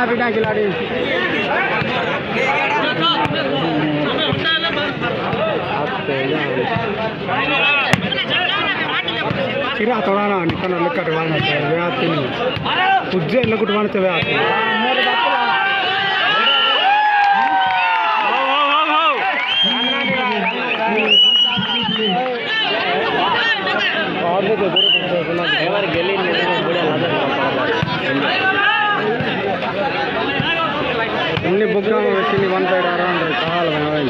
बिना खिलाड़ी किरा थोड़ा ना निकलना लेकर वाला है वे आते नहीं उज्जे लगुट वाले वे आते उन्हें बुग्गा में वैसे नहीं वन साइड आ रहा है कहाल बना हुआ है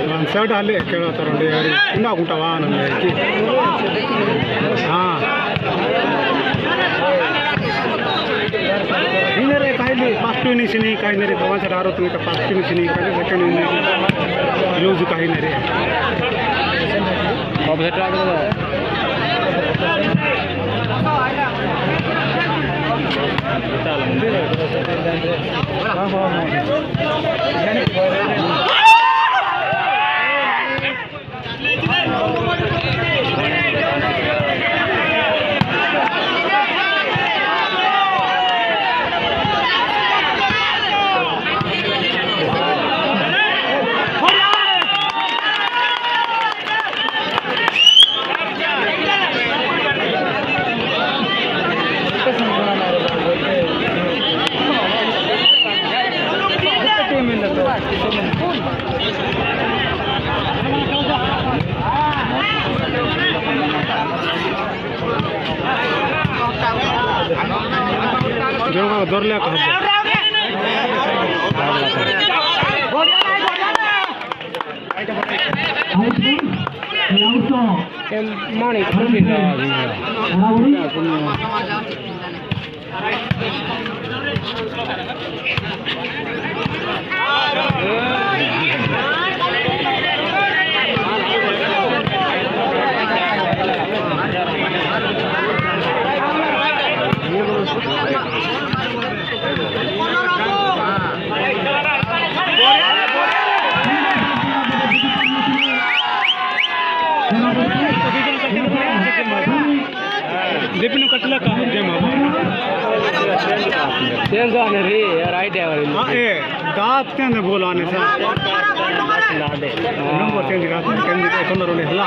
वन साइड डाले क्या तो रंडे यार इन्ना कुटा वाहन है कि हाँ इन्हें कायले पास्ट नहीं सनी कायले रे कौन सा डारो तुम्हें का पास्ट नहीं सनी कायले सेकंड नहीं यूज़ कायले रे कब से ट्राई करो जो का दौर ले कहां मानी खुली ना लेकिन कटला का गेम चेंज आने रे राइट है हां ए दात के अंदर बोल आने से नंबर चेंज का कंदी के कोन रोले हला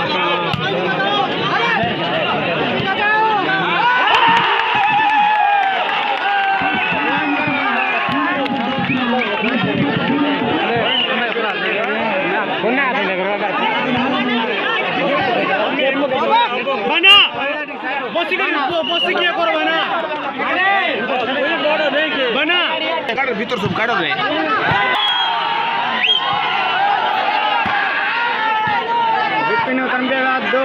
बना बस किया करो बना बना भीतर सब काटो दे विपिन करंबे हाथ दो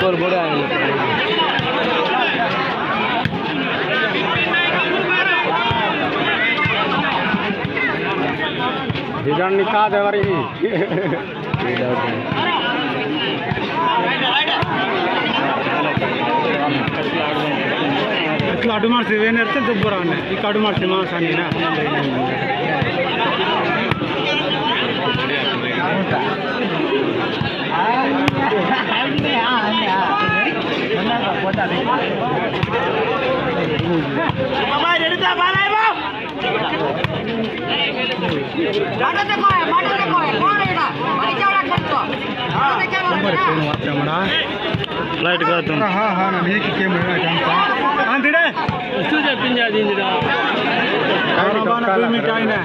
बॉल बड़ा है जिधर निकाल दे वाली काडू मार से वे नरते दुबराने ई काडू मार से मासानी ना बाबा रेडी था बाला है बाप जाने से कोई कौन है ना मारी जावड़ा करतो नंबर फोन वाचा मड़ा फ्लाइट का तुम हां हां ना नहीं के मेरा जानता आंधिड़े सुजे पिंजा दींदिरा बाना 2 मिनट आइना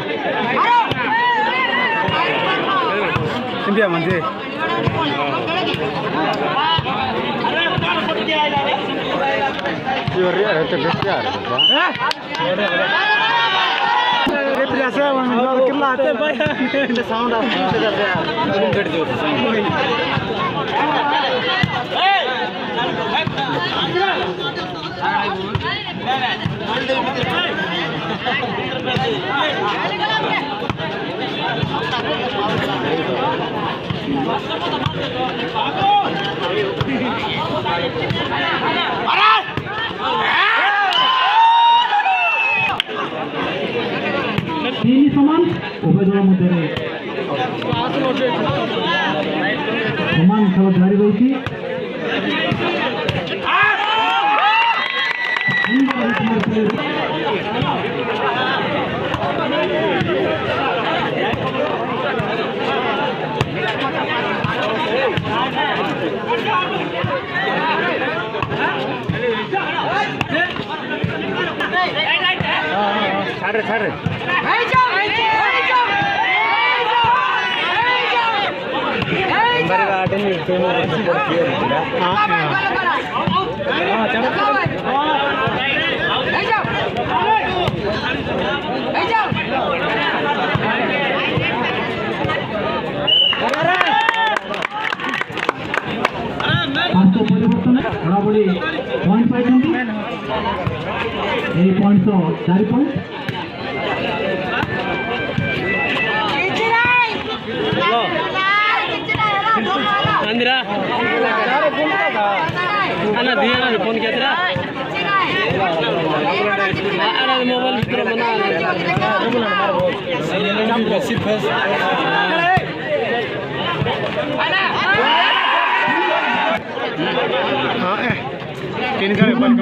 इंडिया मंजे ये रे है तो बेचारा साउंड ini समान उभय दल समान खेल जारी रही छाड़ परिवर्तन बराबरी पॉइंट पाई पॉइंट 4 पॉइंट अंदिरा अना दिया ना फोन किया तेरा अरे मोबाइल भितर बना हाँ तीन का बल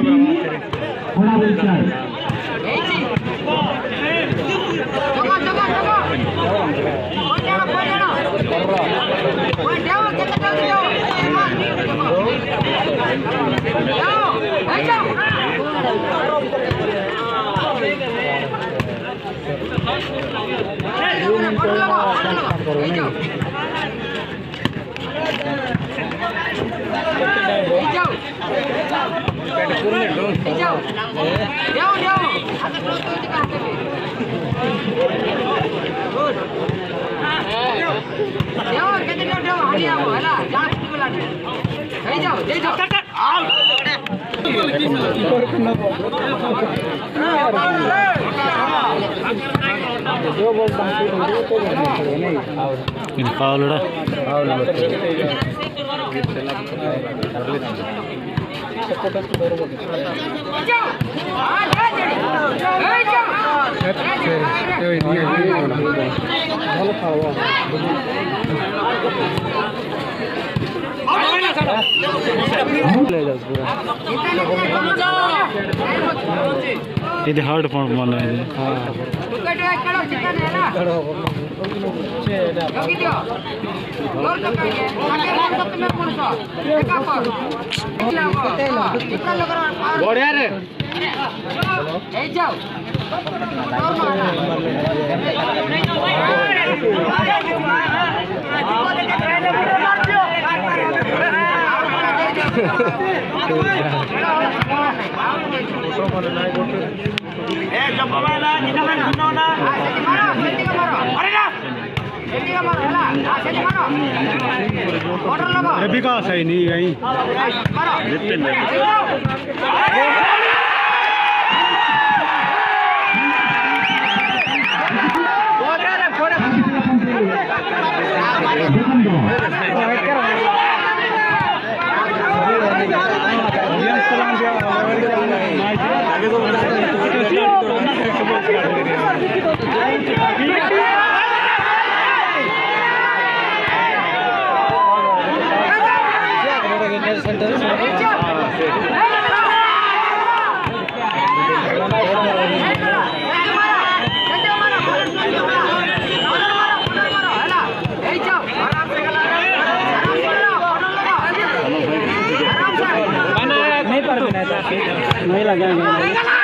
ఇది హార్డ్ ఫామ్ మన ఇది बढ़िया रे विकास है नहीं यही नहीं लगा